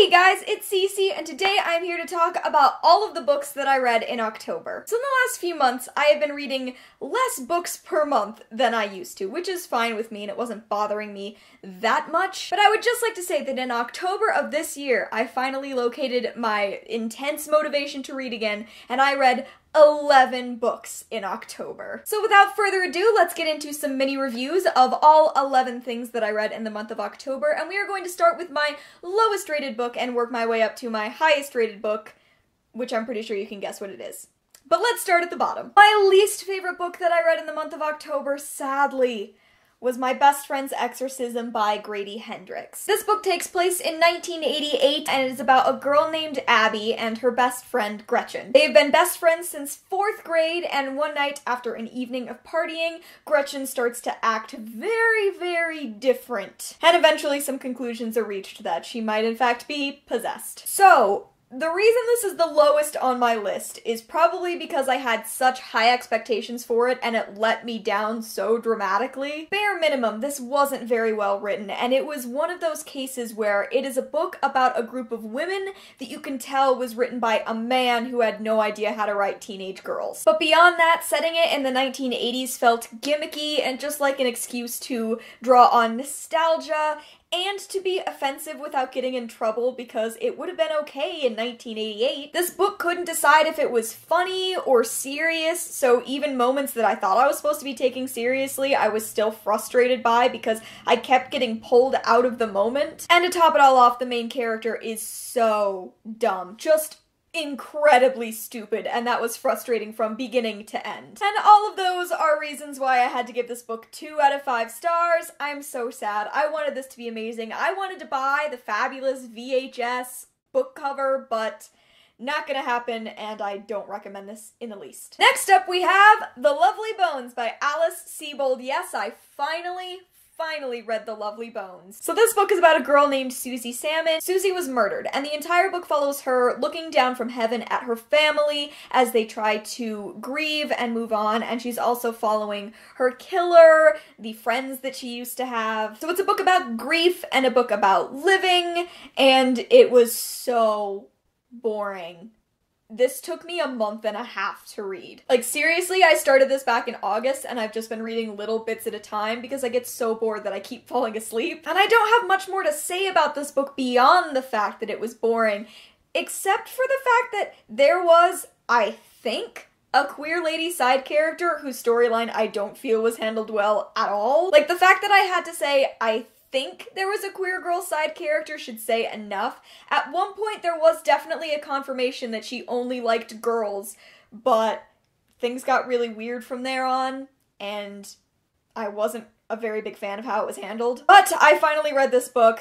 Hey guys, it's Cece, and today I'm here to talk about all of the books that I read in October. So in the last few months, I have been reading less books per month than I used to, which is fine with me and it wasn't bothering me that much. But I would just like to say that in October of this year, I finally located my intense motivation to read again, and I read 11 books in October. So without further ado, let's get into some mini reviews of all 11 things that I read in the month of October, and we are going to start with my lowest rated book and work my way up to my highest rated book, which I'm pretty sure you can guess what it is. But let's start at the bottom. My least favorite book that I read in the month of October, sadly, was My Best Friend's Exorcism by Grady Hendrix. This book takes place in 1988 and it is about a girl named Abby and her best friend Gretchen. They've been best friends since 4th grade, and one night after an evening of partying, Gretchen starts to act very, very different. And eventually some conclusions are reached that she might in fact be possessed. So, the reason this is the lowest on my list is probably because I had such high expectations for it and it let me down so dramatically. Bare minimum, this wasn't very well written, and it was one of those cases where it is a book about a group of women that you can tell was written by a man who had no idea how to write teenage girls. But beyond that, setting it in the 1980s felt gimmicky and just like an excuse to draw on nostalgia and to be offensive without getting in trouble, because it would have been okay in 1988. This book couldn't decide if it was funny or serious, so even moments that I thought I was supposed to be taking seriously, I was still frustrated by because I kept getting pulled out of the moment. And to top it all off, the main character is so dumb. Just incredibly stupid, and that was frustrating from beginning to end. And all of those are reasons why I had to give this book 2 out of 5 stars. I'm so sad. I wanted this to be amazing. I wanted to buy the fabulous VHS book cover, but not gonna happen, and I don't recommend this in the least. Next up we have The Lovely Bones by Alice Sebold. Yes, I finally read The Lovely Bones. So this book is about a girl named Susie Salmon. Susie was murdered, and the entire book follows her looking down from heaven at her family as they try to grieve and move on, and she's also following her killer, the friends that she used to have. So it's a book about grief and a book about living, and it was so boring. This took me a month and a half to read. Like, seriously, I started this back in August and I've just been reading little bits at a time because I get so bored that I keep falling asleep. And I don't have much more to say about this book beyond the fact that it was boring, except for the fact that there was, I think, a queer lady side character whose storyline I don't feel was handled well at all. Like, the fact that I had to say, I think there was a queer girl side character should say enough. At one point there was definitely a confirmation that she only liked girls, but things got really weird from there on, and I wasn't a very big fan of how it was handled. But I finally read this book.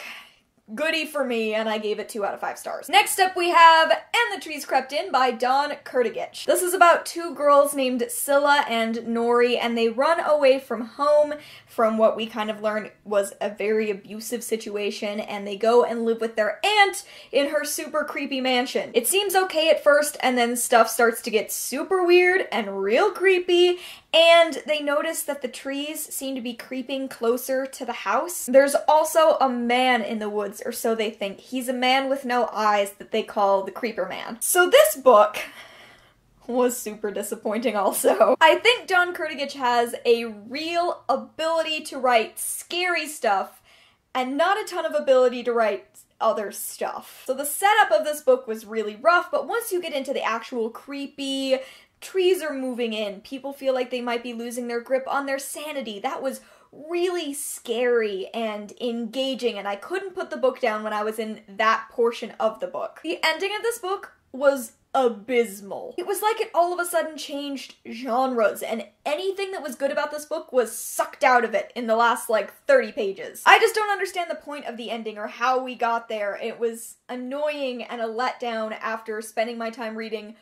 Goody for me, and I gave it 2 out of 5 stars. Next up we have And the Trees Crept In by Dawn Kurtagich. This is about 2 girls named Scylla and Nori, and they run away from home from what we kind of learn was a very abusive situation, and they go and live with their aunt in her super creepy mansion. It seems okay at first, and then stuff starts to get super weird and real creepy, and they notice that the trees seem to be creeping closer to the house. There's also a man in the woods, or so they think. He's a man with no eyes that they call the Creeper Man. So this book was super disappointing also. I think Dawn Kurtagich has a real ability to write scary stuff and not a ton of ability to write other stuff. So the setup of this book was really rough, but once you get into the actual creepy, trees are moving in, people feel like they might be losing their grip on their sanity, that was really scary and engaging, and I couldn't put the book down when I was in that portion of the book. The ending of this book was abysmal. It was like it all of a sudden changed genres, and anything that was good about this book was sucked out of it in the last, like, 30 pages. I just don't understand the point of the ending or how we got there. It was annoying and a letdown after spending my time reading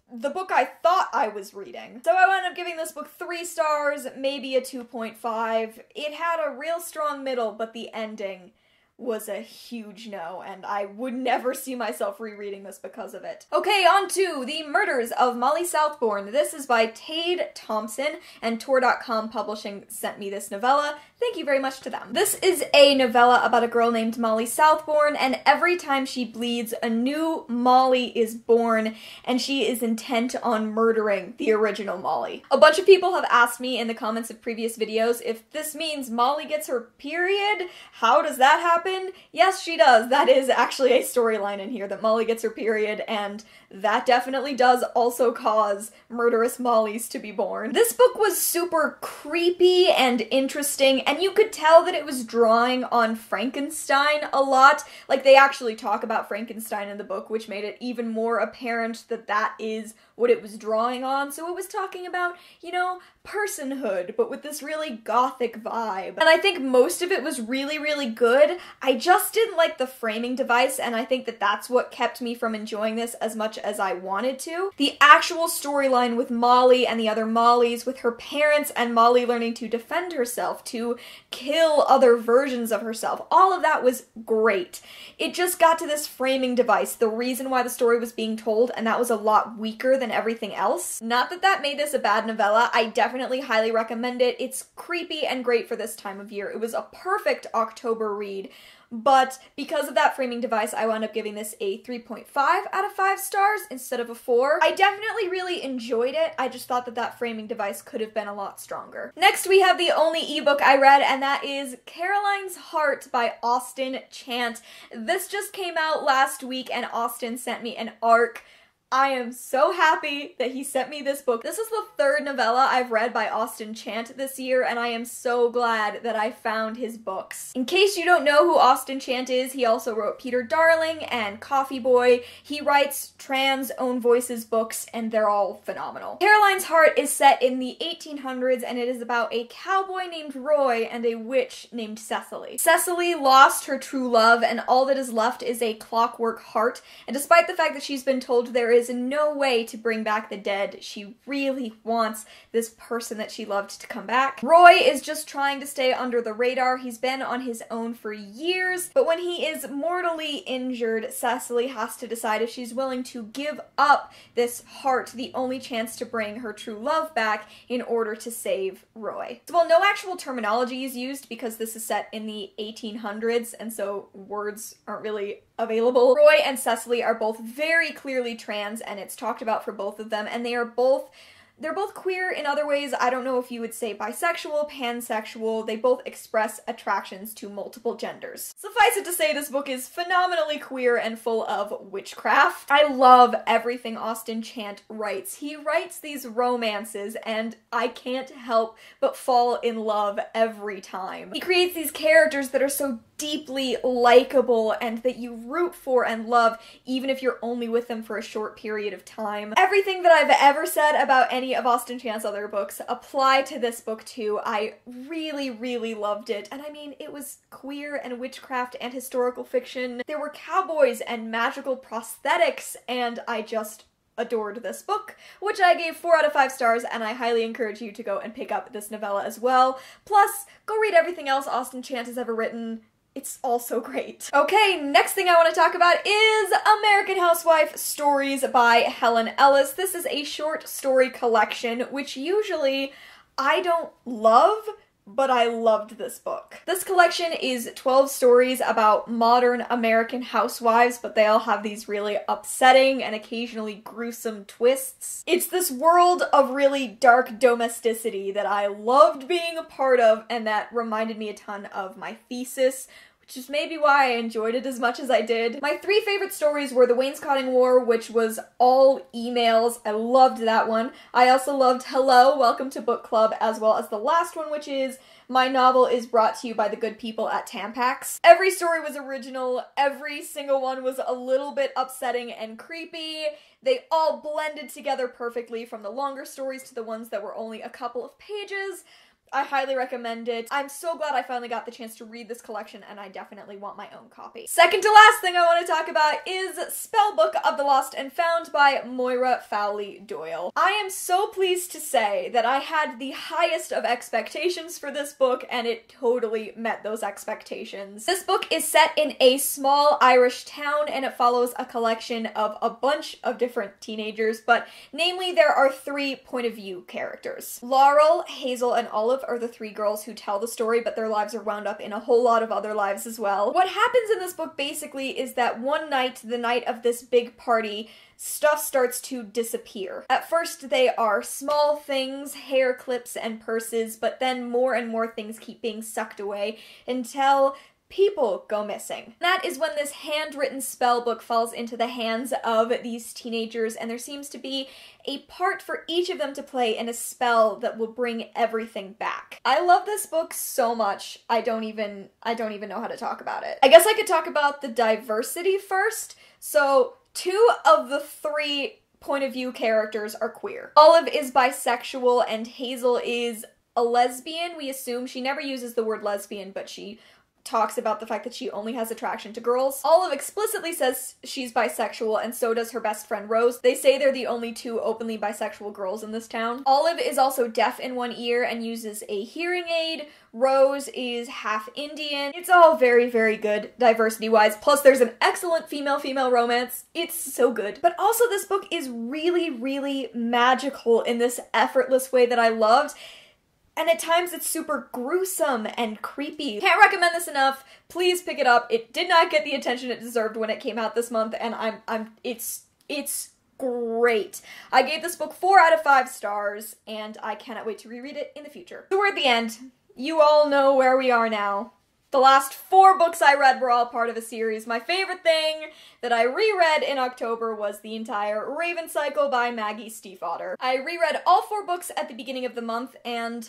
the book I thought I was reading. So I wound up giving this book 3 stars, maybe a 2.5. It had a real strong middle, but the ending was a huge no, and I would never see myself rereading this because of it. Okay, on to The Murders of Molly Southbourne. This is by Tade, Thompson, and Tor.com Publishing sent me this novella. Thank you very much to them. This is a novella about a girl named Molly Southbourne, and every time she bleeds, a new Molly is born, and she is intent on murdering the original Molly. A bunch of people have asked me in the comments of previous videos if this means Molly gets her period. How does that happen? Yes, she does. That is actually a storyline in here, that Molly gets her period, and that definitely does also cause murderous Mollys to be born. This book was super creepy and interesting, and you could tell that it was drawing on Frankenstein a lot. Like, they actually talk about Frankenstein in the book, which made it even more apparent that that is what it was drawing on. So it was talking about, you know, personhood, but with this really gothic vibe. And I think most of it was really, really good. I just didn't like the framing device, and I think that that's what kept me from enjoying this as much as I wanted to. The actual storyline with Molly and the other Mollys, with her parents and Molly learning to defend herself, to kill other versions of herself, all of that was great. It just got to this framing device, the reason why the story was being told, and that was a lot weaker than everything else. Not that that made this a bad novella. I definitely highly recommend it. It's creepy and great for this time of year. It was a perfect October read, but because of that framing device, I wound up giving this a 3.5 out of 5 stars instead of a 4. I definitely really enjoyed it. I just thought that that framing device could have been a lot stronger. Next, we have the only ebook I read, and that is Caroline's Heart by Austin Chant. This just came out last week, and Austin sent me an ARC. I am so happy that he sent me this book. This is the third novella I've read by Austin Chant this year, and I am so glad that I found his books. In case you don't know who Austin Chant is, he also wrote Peter Darling and Coffee Boy. He writes trans own voices books, and they're all phenomenal. Caroline's Heart is set in the 1800s, and it is about a cowboy named Roy and a witch named Cecily. Cecily lost her true love, and all that is left is a clockwork heart, and despite the fact that she's been told there is no way to bring back the dead, she really wants this person that she loved to come back. Roy is just trying to stay under the radar. He's been on his own for years, but when he is mortally injured, Cecily has to decide if she's willing to give up this heart, the only chance to bring her true love back, in order to save Roy. So while no actual terminology is used because this is set in the 1800s, and so words aren't really available, Roy and Cecily are both very clearly trans, and it's talked about for both of them, and they're both queer in other ways. I don't know if you would say bisexual, pansexual. They both express attractions to multiple genders. Suffice it to say, this book is phenomenally queer and full of witchcraft. I love everything Austin Chant writes. He writes these romances, and I can't help but fall in love every time. He creates these characters that are so deeply likable and that you root for and love, even if you're only with them for a short period of time. Everything that I've ever said about any of Austin Chant's other books apply to this book too. I really, really loved it. And I mean, it was queer and witchcraft and historical fiction. There were cowboys and magical prosthetics, and I just adored this book, which I gave 4 out of 5 stars, and I highly encourage you to go and pick up this novella as well. Plus, go read everything else Austin Chant has ever written. It's all so great. Okay, next thing I want to talk about is American Housewife Stories by Helen Ellis. This is a short story collection, which usually I don't love, but I loved this book. This collection is 12 stories about modern American housewives, but they all have these really upsetting and occasionally gruesome twists. It's this world of really dark domesticity that I loved being a part of, and that reminded me a ton of my thesis, which is maybe why I enjoyed it as much as I did. My 3 favorite stories were The Wainscoting War, which was all emails. I loved that one. I also loved Hello, Welcome to Book Club, as well as the last one, which is My Novel is Brought to You by the Good People at Tampax. Every story was original. Every single one was a little bit upsetting and creepy. They all blended together perfectly, from the longer stories to the ones that were only a couple of pages. I highly recommend it. I'm so glad I finally got the chance to read this collection, and I definitely want my own copy. Second to last thing I want to talk about is Spellbook of the Lost and Found by Moira Fowley-Doyle. I am so pleased to say that I had the highest of expectations for this book, and it totally met those expectations. This book is set in a small Irish town, and it follows a collection of a bunch of different teenagers, but namely there are 3 point of view characters. Laurel, Hazel, and Olive are the 3 girls who tell the story, but their lives are wound up in a whole lot of other lives as well. What happens in this book basically is that one night, the night of this big party, stuff starts to disappear. At first they are small things, hair clips and purses, but then more and more things keep being sucked away until people go missing. That is when this handwritten spell book falls into the hands of these teenagers, and there seems to be a part for each of them to play in a spell that will bring everything back. I love this book so much, I don't even know how to talk about it. I guess I could talk about the diversity first. So 2 of the 3 point of view characters are queer. Olive is bisexual and Hazel is a lesbian. We assume she never uses the word lesbian, but she talks about the fact that she only has attraction to girls. Olive explicitly says she's bisexual, and so does her best friend Rose. They say they're the only 2 openly bisexual girls in this town. Olive is also deaf in one ear and uses a hearing aid. Rose is half Indian. It's all very, very good diversity-wise. Plus there's an excellent female-female romance. It's so good. But also this book is really, really magical in this effortless way that I loved. And at times it's super gruesome and creepy. Can't recommend this enough. Please pick it up. It did not get the attention it deserved when it came out this month, and it's great. I gave this book 4 out of 5 stars, and I cannot wait to reread it in the future. So we're at the end. You all know where we are now. The last 4 books I read were all part of a series. My favorite thing that I reread in October was the entire Raven Cycle by Maggie Stiefvater. I reread all 4 books at the beginning of the month, and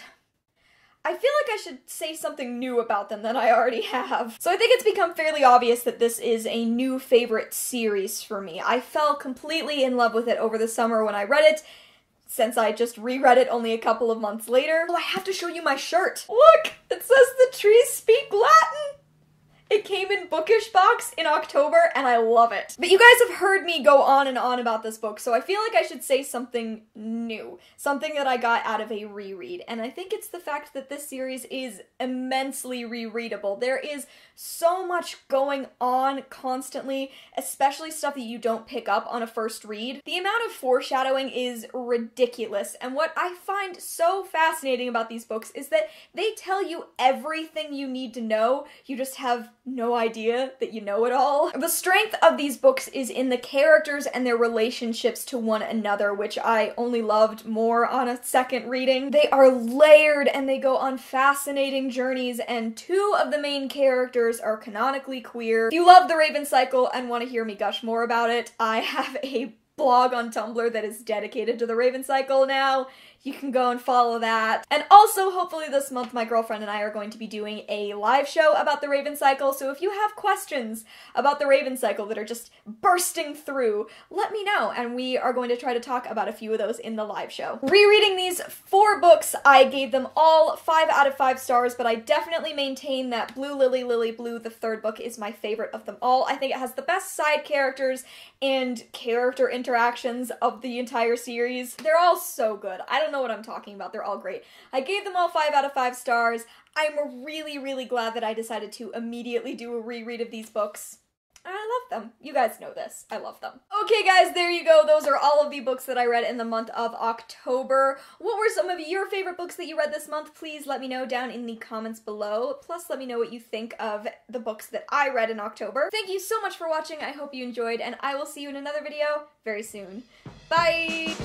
I feel like I should say something new about them that I already have. So I think it's become fairly obvious that this is a new favorite series for me. I fell completely in love with it over the summer when I read it, since I just reread it only a couple of months later. Oh, I have to show you my shirt. Look! It says the trees speak Latin! It came in bookish box in October, and I love it. But you guys have heard me go on and on about this book, so I feel like I should say something new. Something that I got out of a reread, and I think it's the fact that this series is immensely rereadable. There is so much going on constantly, especially stuff that you don't pick up on a first read. The amount of foreshadowing is ridiculous, and what I find so fascinating about these books is that they tell you everything you need to know. You just have no idea that you know it all. The strength of these books is in the characters and their relationships to one another, which I only loved more on a second reading. They are layered and they go on fascinating journeys, and 2 of the main characters are canonically queer. If you love the Raven Cycle and want to hear me gush more about it, I have a blog on Tumblr that is dedicated to the Raven Cycle now. You can go and follow that. And also, hopefully this month, my girlfriend and I are going to be doing a live show about the Raven Cycle, so if you have questions about the Raven Cycle that are just bursting through, let me know, and we are going to try to talk about a few of those in the live show. Rereading these 4 books, I gave them all 5 out of 5 stars, but I definitely maintain that Blue Lily, Lily Blue, the 3rd book, is my favorite of them all. I think it has the best side characters and character interactions of the entire series. They're all so good. I don't know what I'm talking about. They're all great. I gave them all 5 out of 5 stars. I'm really, really glad that I decided to immediately do a reread of these books. I love them. You guys know this. I love them. Okay guys, there you go. Those are all of the books that I read in the month of October. What were some of your favorite books that you read this month? Please let me know down in the comments below. Plus let me know what you think of the books that I read in October. Thank you so much for watching. I hope you enjoyed, and I will see you in another video very soon. Bye!